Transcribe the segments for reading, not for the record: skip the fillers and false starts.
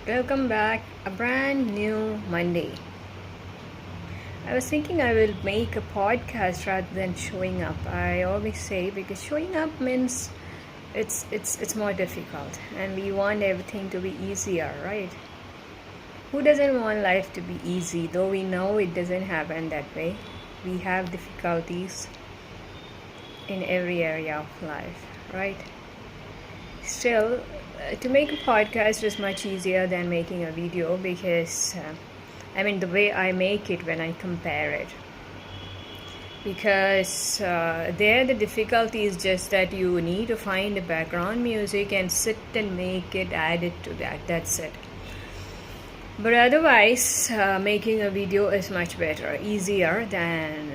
Welcome back, a brand new Monday. I was thinking I will make a podcast rather than showing up. I always say because showing up means it's more difficult and we want everything to be easier, right? Who doesn't want life to be easy? Though we know it doesn't happen that way. We have difficulties in every area of life, right? Still, to make a podcast is much easier than making a video because the way I make it when I compare it, because there the difficulty is just that you need to find the background music and sit and make it, add it to that's it. But otherwise making a video is much better, easier than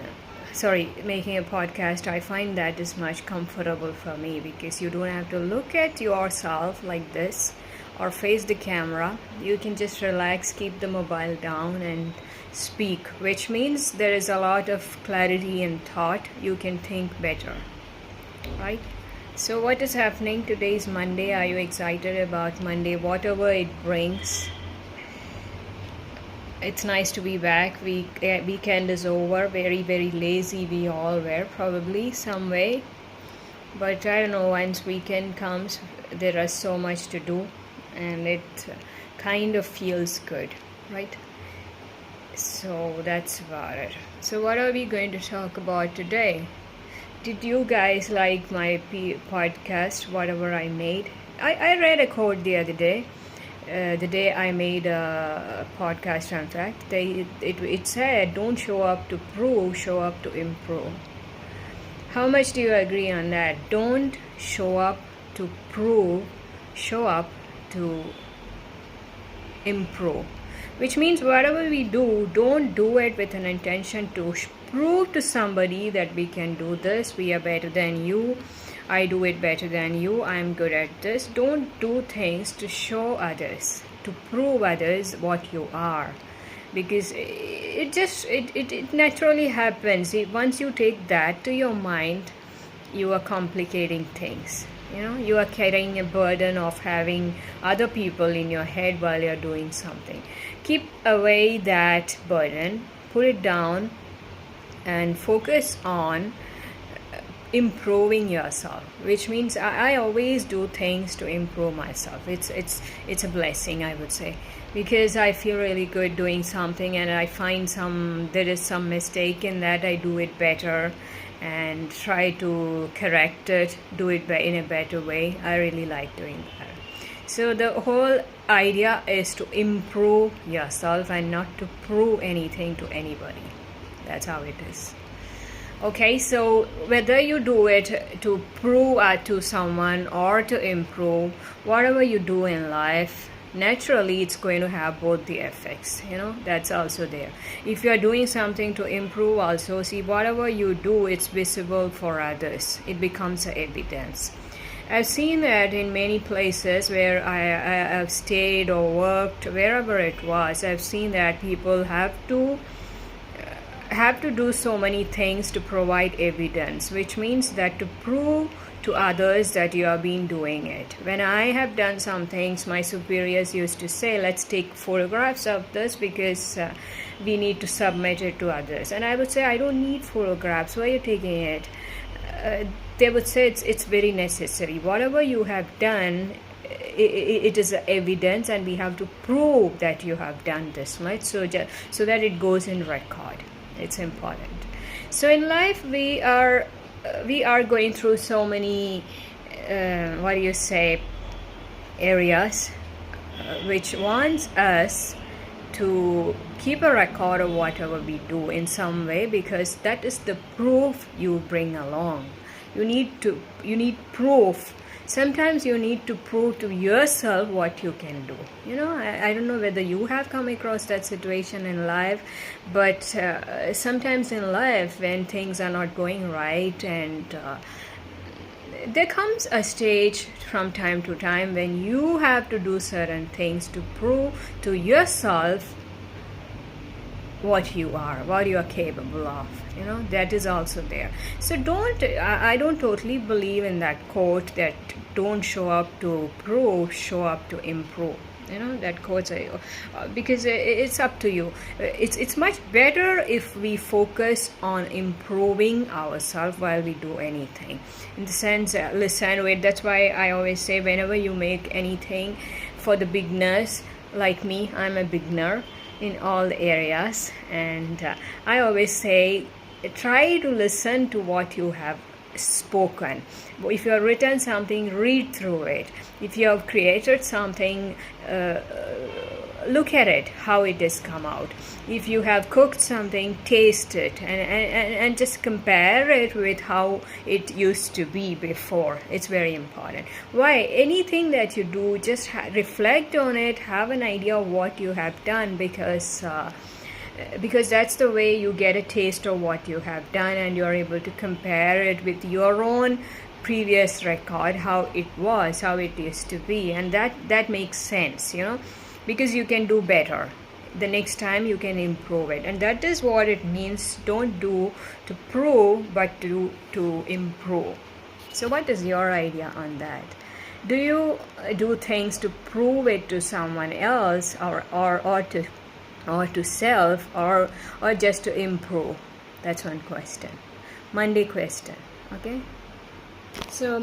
making a podcast. I find that is much comfortable for me because you don't have to look at yourself like this or face the camera. You can just relax, keep the mobile down and speak, which means there is a lot of clarity and thought. You can think better, right? So what is happening? Today is Monday. Are you excited about Monday? Whatever it brings. It's nice to be back. Weekend is over. Very, very lazy we all were, probably some way. But I don't know, once weekend comes, there is so much to do and it kind of feels good, right? So that's about it. So what are we going to talk about today? Did you guys like my podcast, whatever I made? I read a quote the other day. The day I made a podcast, in fact, it said, don't show up to prove, show up to improve. How much do you agree on that? Don't show up to prove, show up to improve. Which means whatever we do, don't do it with an intention to prove to somebody that we can do this, we are better than you, I do it better than you, I'm good at this. Don't do things to show others, to prove others what you are, because it naturally happens. Once you take that to your mind, you are complicating things. You are carrying a burden of having other people in your head while you're doing something. Keep away that burden, put it down and focus on improving yourself, which means I always do things to improve myself. It's a blessing, I would say, because I feel really good doing something and I find there is some mistake in that, I do it better and try to correct it, do it in a better way. I really like doing that. So the whole idea is to improve yourself and not to prove anything to anybody. That's how it is. Okay, so whether you do it to prove to someone or to improve, whatever you do in life, naturally it's going to have both the effects. That's also there. If you are doing something to improve also, see, whatever you do, it's visible for others. It becomes evidence. I've seen that in many places where I have stayed or worked, wherever it was, I've seen that people have to do so many things to provide evidence, which means that to prove to others that you have been doing it. When I have done some things, my superiors used to say, let's take photographs of this because we need to submit it to others. And I would say, I don't need photographs. Why are you taking it? They would say it's very necessary. Whatever you have done, it is evidence and we have to prove that you have done this much so that it goes in record. It's important. So in life we are going through so many areas which wants us to keep a record of whatever we do in some way, because that is the proof you bring along. You need proof. Sometimes you need to prove to yourself what you can do. I don't know whether you have come across that situation in life, but sometimes in life when things are not going right and there comes a stage from time to time when you have to do certain things to prove to yourself what you are, what you are capable of. That is also there. So I don't totally believe in that quote that don't show up to prove, show up to improve. That quote, because it's up to you. It's much better if we focus on improving ourselves while we do anything. In the sense, listen, wait, that's why I always say, whenever you make anything, for the beginners like me, I'm a beginner in all the areas, and I always say, try to listen to what you have spoken. If you have written something, read through it. If you have created something, look at it, how it has come out. If you have cooked something, taste it, and just compare it with how it used to be before. It's very important. Why? Anything that you do, just reflect on it, have an idea of what you have done, because that's the way you get a taste of what you have done, and you're able to compare it with your own previous record, how it was, how it used to be, and that makes sense, because you can do better. The next time you can improve it, and that is what it means. Don't do to prove, but do to improve. So what is your idea on that? Do you do things to prove it to someone else, or to self, or just to improve? That's one question. Monday question. Okay. So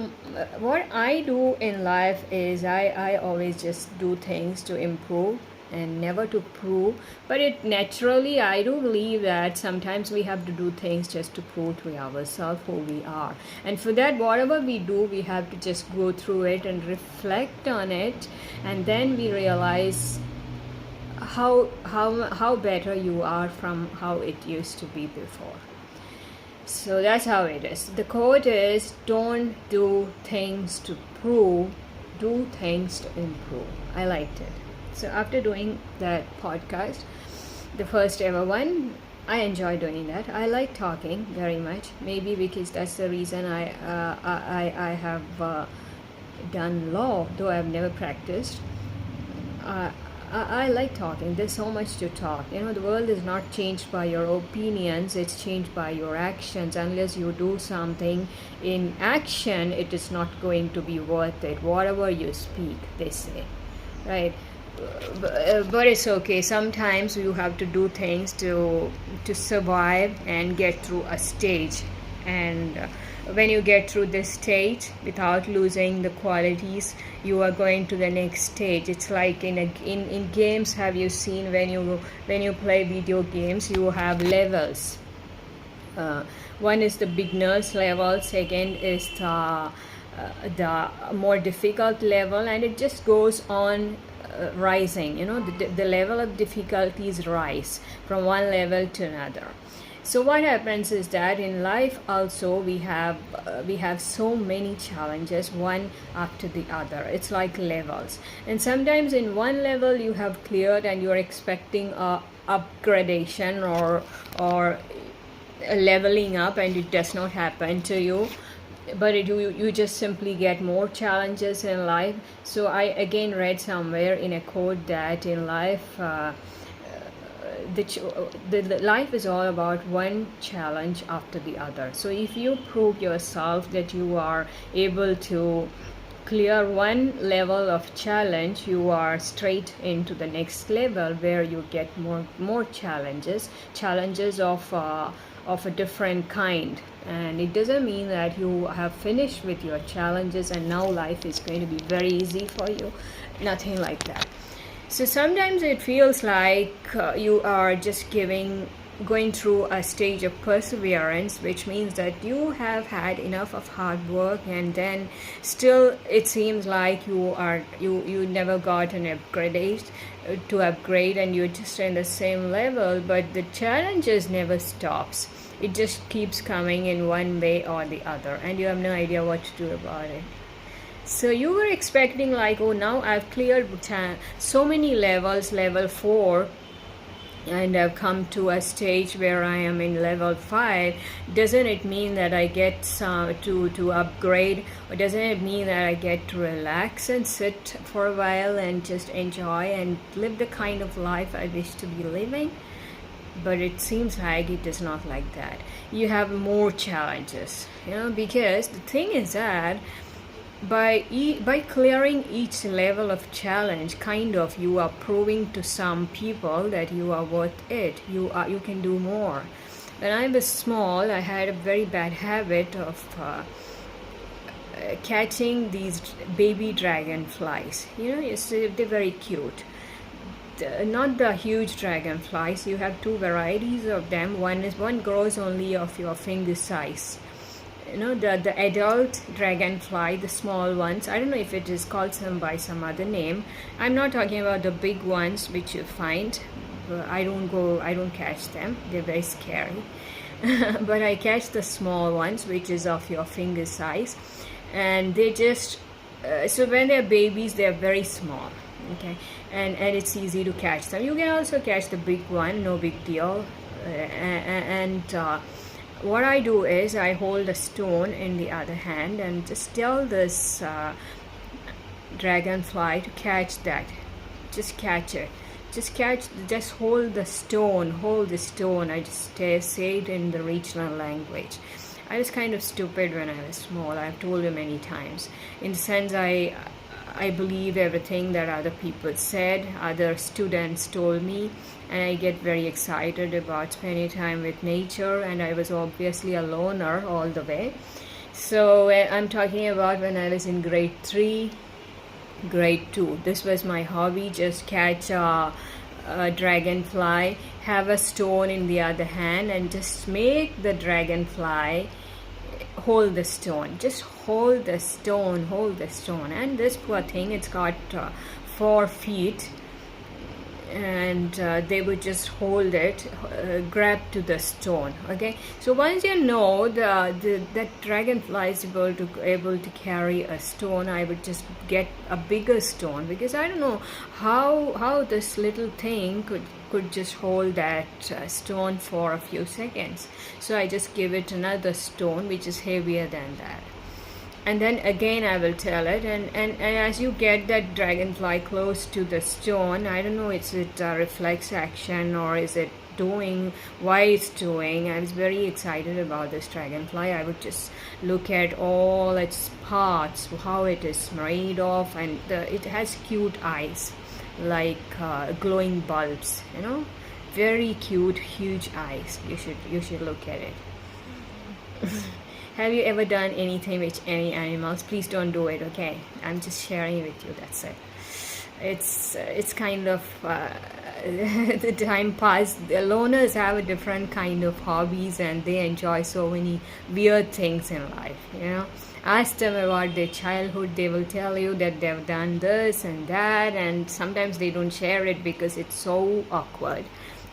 what I do in life is I always just do things to improve and never to prove. But it naturally, I do believe that sometimes we have to do things just to prove to ourselves who we are. And for that, whatever we do, we have to just go through it and reflect on it, and then we realize how better you are from how it used to be before. So that's how it is. The quote is, don't do things to prove, do things to improve. I liked it. So after doing that podcast, the first ever one, I enjoy doing that. I like talking very much. Maybe because that's the reason I have done law, though I've never practiced. I like talking. There's so much to talk. The world is not changed by your opinions, it's changed by your actions. Unless you do something in action, it is not going to be worth it. Whatever you speak, they say, right? But it's okay. Sometimes you have to do things to survive and get through a stage. And when you get through this stage without losing the qualities, you are going to the next stage. It's like in games. Have you seen when you play video games, you have levels. One is the beginner's level, second is the more difficult level, and it just goes on rising. The level of difficulties rise from one level to another. So what happens is that in life also we have so many challenges, one after the other. It's like levels, and sometimes in one level you have cleared and you're expecting a upgradation or a leveling up, and it does not happen to you. But you just simply get more challenges in life. So I again read somewhere in a quote that in life, the life is all about one challenge after the other. So if you prove yourself that you are able to clear one level of challenge, you are straight into the next level where you get more challenges of a different kind. And it doesn't mean that you have finished with your challenges and now life is going to be very easy for you. Nothing like that. So sometimes it feels like you are just going through a stage of perseverance, which means that you have had enough of hard work, and then still it seems like you never got an upgrade, and you're just in the same level. But the challenges never stops. It just keeps coming in one way or the other, and you have no idea what to do about it. So you were expecting like, oh, now I've cleared so many levels, level 4, and I've come to a stage where I am in level 5. Doesn't it mean that I get to upgrade, or doesn't it mean that I get to relax and sit for a while and just enjoy and live the kind of life I wish to be living? but it seems like it is not like that. You have more challenges, because the thing is that by clearing each level of challenge, kind of, you are proving to some people that you are worth it. You can do more. When I was small, I had a very bad habit of catching these baby dragonflies. They're very cute. Not the huge dragonflies. You have two varieties of them. One grows only of your finger size. The adult dragonfly, the small ones. I don't know if it is called by some other name. I'm not talking about the big ones which you find. I don't catch them. They're very scary. But I catch the small ones, which is of your finger size, and they just so when they're babies, they're very small. Okay, and it's easy to catch them. You can also catch the big one, no big deal. What I do is I hold a stone in the other hand and just tell this dragonfly to catch that. Just catch it. Just hold the stone. I just say it in the regional language. I was kind of stupid when I was small. I've told you many times. In the sense, I believe everything that other people said, other students told me, and I get very excited about spending time with nature, and I was obviously a loner all the way. So I'm talking about when I was in grade 3, grade 2. This was my hobby, just catch a dragonfly, have a stone in the other hand, and just make the dragonfly hold the stone. Just hold the stone. And this poor thing, it's got 4 feet, and they would just hold it, grab to the stone. Okay, so once you know that dragonfly is able to carry a stone, I would just get a bigger stone, because I don't know how this little thing could just hold that stone for a few seconds. So I just give it another stone which is heavier than that, and then again I will tell it, and as you get that dragonfly close to the stone, I don't know, is it a reflex action or is it doing why it's doing. I was very excited about this dragonfly. I would just look at all its parts, how it is made of, and it has cute eyes like glowing bulbs, very cute, huge eyes. You should look at it. Have you ever done anything with any animals? Please don't do it, okay? I'm just sharing with you, that's it. It's kind of the time pass. The loners have a different kind of hobbies, and they enjoy so many weird things in life, Ask them about their childhood. They will tell you that they've done this and that, and sometimes they don't share it because it's so awkward.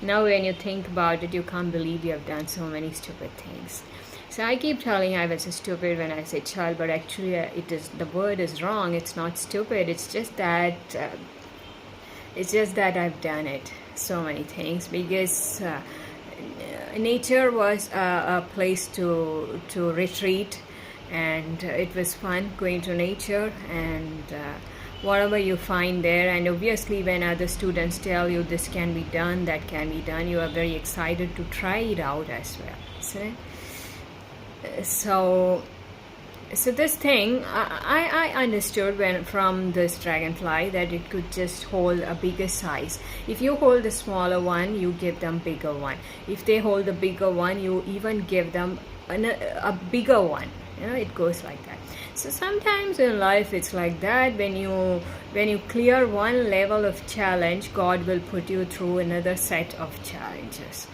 Now when you think about it, you can't believe you have done so many stupid things. So I keep telling I was stupid when I say child, but actually the word is wrong. It's not stupid. It's just that I've done it so many things, because nature was a place to retreat, and it was fun going to nature, and whatever you find there, and obviously when other students tell you this can be done, that can be done, you are very excited to try it out as well. So this thing, I understood from this dragonfly that it could just hold a bigger size. If you hold the smaller one, you give them bigger one. If they hold the bigger one, you even give them a bigger one. It goes like that. So sometimes in life it's like that. When you clear one level of challenge, God will put you through another set of challenges.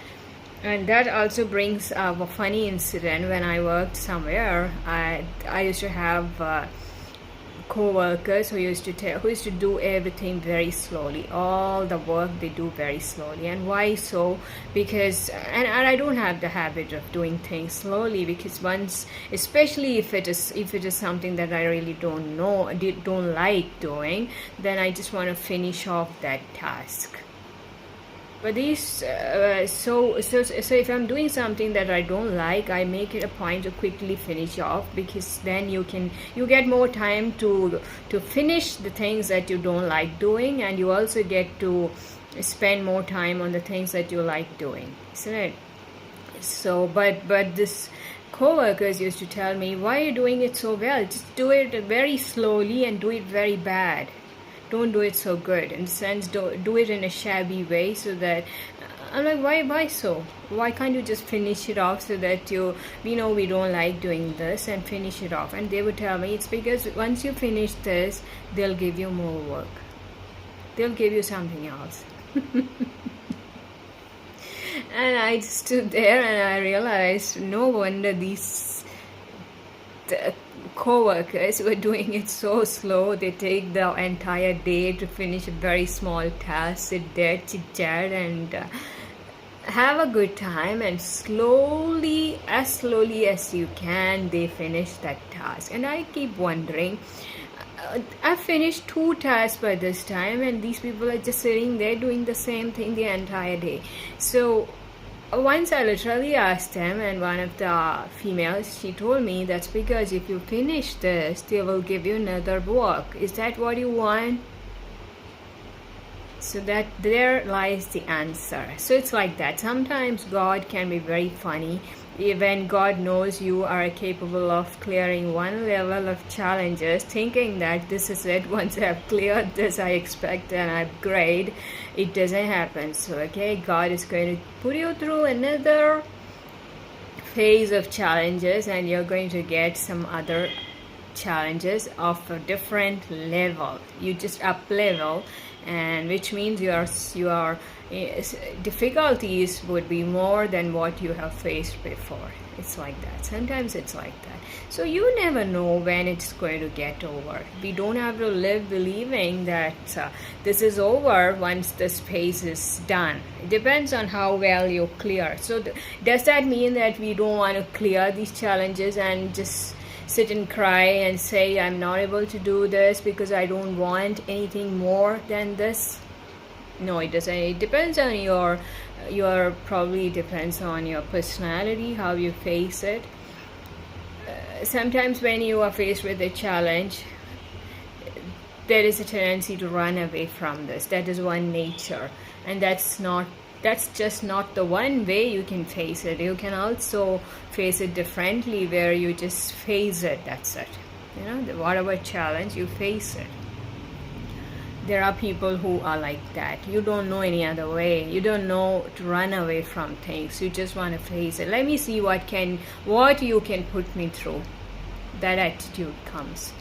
And that also brings up a funny incident. When I worked somewhere, I used to have co-workers who used to do everything very slowly. All the work they do very slowly. And why so? Because and I don't have the habit of doing things slowly, because once, especially if it is something that I really don't like doing, then I just want to finish off that task. But these so if I'm doing something that I don't like, I make it a point to quickly finish off, because then you get more time to finish the things that you don't like doing, and you also get to spend more time on the things that you like doing, isn't it? So, but this co-workers used to tell me, why are you doing it so well? Just do it very slowly and do it very bad. Don't do it so good. In the sense, do it in a shabby way, so that I'm like, why so? Why can't you just finish it off, so that we know we don't like doing this, and finish it off? And they would tell me, it's because once you finish this, they'll give you more work. They'll give you something else. And I stood there and I realized, no wonder these co-workers were doing it so slow. They take the entire day to finish a very small task, sit there, chit-chat, and have a good time, and slowly as you can, they finish that task. And I keep wondering, I've finished 2 tasks by this time, and these people are just sitting there doing the same thing the entire day. So once I literally asked them, and one of the females, she told me, that's because if you finish this, they will give you another work. Is that what you want? So that there lies the answer. So it's like that. Sometimes God can be very funny. When God knows you are capable of clearing one level of challenges, thinking that this is it, once I have cleared this, I expect an upgrade, it doesn't happen. So okay, God is going to put you through another phase of challenges, and you're going to get some other challenges of a different level. You just up level, and which means your difficulties would be more than what you have faced before. It's like that. Sometimes it's like that. So you never know when it's going to get over. We don't have to live believing that this is over once this phase is done. It depends on how well you clear. So does that mean that we don't want to clear these challenges and just sit and cry and say, I'm not able to do this because I don't want anything more than this? No, it doesn't. It depends on your probably depends on your personality, how you face it. Sometimes when you are faced with a challenge, there is a tendency to run away from this. That is one nature, and that's just not the one way you can face it. You can also face it differently, where you just face it. That's it. Whatever challenge, you face it. There are people who are like that. You don't know any other way. You don't know to run away from things. You just want to face it. Let me see what you can put me through. That attitude comes.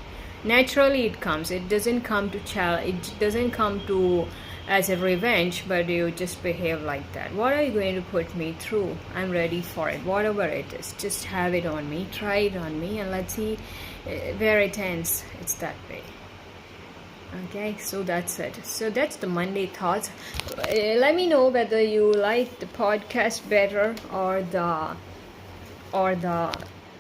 Naturally it comes. It doesn't come to as a revenge, but you just behave like that. What are you going to put me through? I'm ready for it. Whatever it is, just have it on me. Try it on me, and let's see where it ends. It's that way. Okay, so that's it. So that's the Monday thoughts. Let me know whether you like the podcast better or the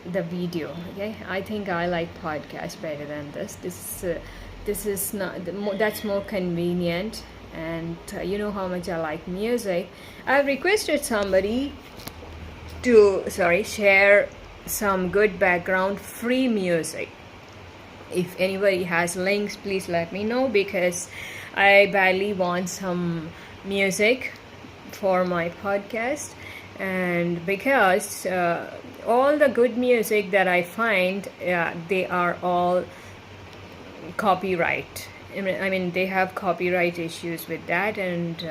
video. Okay, I think I like podcast better than this. This is not that's more convenient, and you know how much I like music. I've requested somebody to share some good background free music. If anybody has links, please let me know, because I badly want some music for my podcast. And because all the good music that I find, they are all copyright. I mean, they have copyright issues with that, and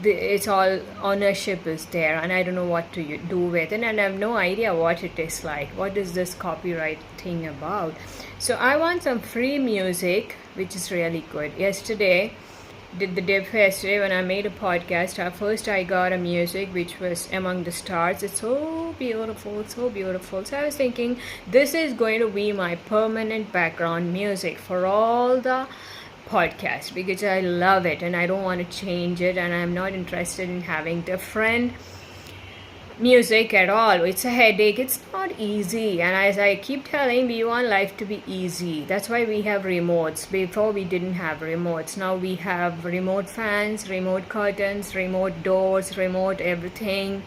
it's all ownership is there, and I don't know what to do with it, and I have no idea what it is like. What is this copyright thing about? So I want some free music which is really good. Yesterday, the day before yesterday, when I made a podcast, first I got a music which was Among the Stars. It's so beautiful, so beautiful. So I was thinking, this is going to be my permanent background music for all the podcast, because I love it and I don't want to change it, and I'm not interested in having different music at all. It's a headache. It's not easy, and as I keep telling, we want life to be easy. That's why we have remotes. Before we didn't have remotes. Now we have remote fans, remote curtains, remote doors, remote everything.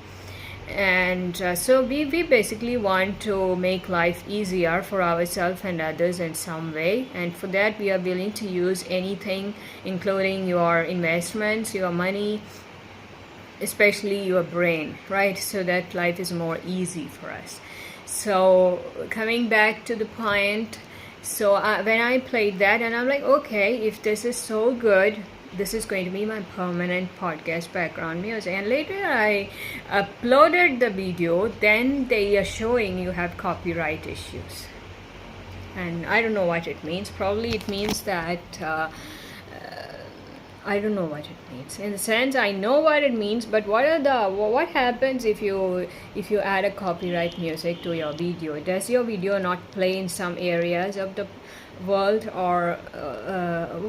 And so we basically want to make life easier for ourselves and others in some way, and for that we are willing to use anything, including your investments, your money, especially your brain, right? So that life is more easy for us. So coming back to the point, so when I played that, and I'm like, okay, if this is so good, this is going to be my permanent podcast background music. And later I uploaded the video, then they are showing you have copyright issues, and I don't know what it means. Probably it means that I don't know what it means. In the sense, I know what it means, but what happens if you add a copyright music to your video? Does your video not play in some areas of the world, or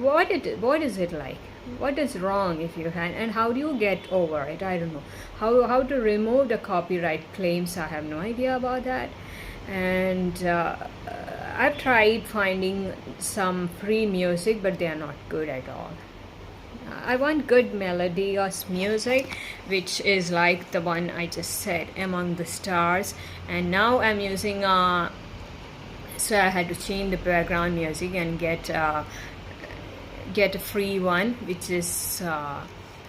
what is it like? What is wrong if you had, and how do you get over it? I don't know how to remove the copyright claims. I have no idea about that. And I've tried finding some free music, but they are not good at all. I want good melodious music, which is like the one I just said, Among the Stars. And now I'm using so I had to change the background music and get a free one, which is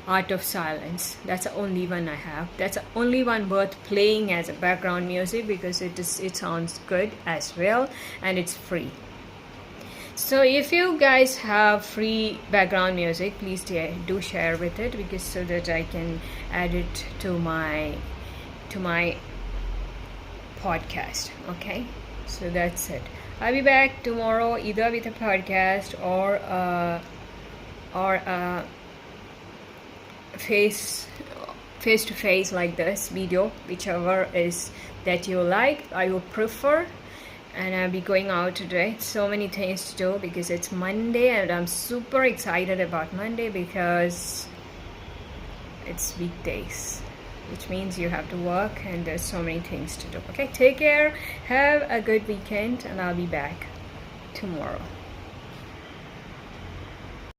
Art of Silence. That's the only one I have. That's the only one worth playing as a background music, because it sounds good as well, and it's free. So if you guys have free background music, please do share with it, because so that I can add it to my podcast. Okay, so that's it. I'll be back tomorrow either with a podcast or a face to face like this video, whichever is that you like. I would prefer. And I'll be going out today. So many things to do because it's Monday, and I'm super excited about Monday because it's weekdays, which means you have to work and there's so many things to do. Okay, take care, have a good weekend, and I'll be back tomorrow.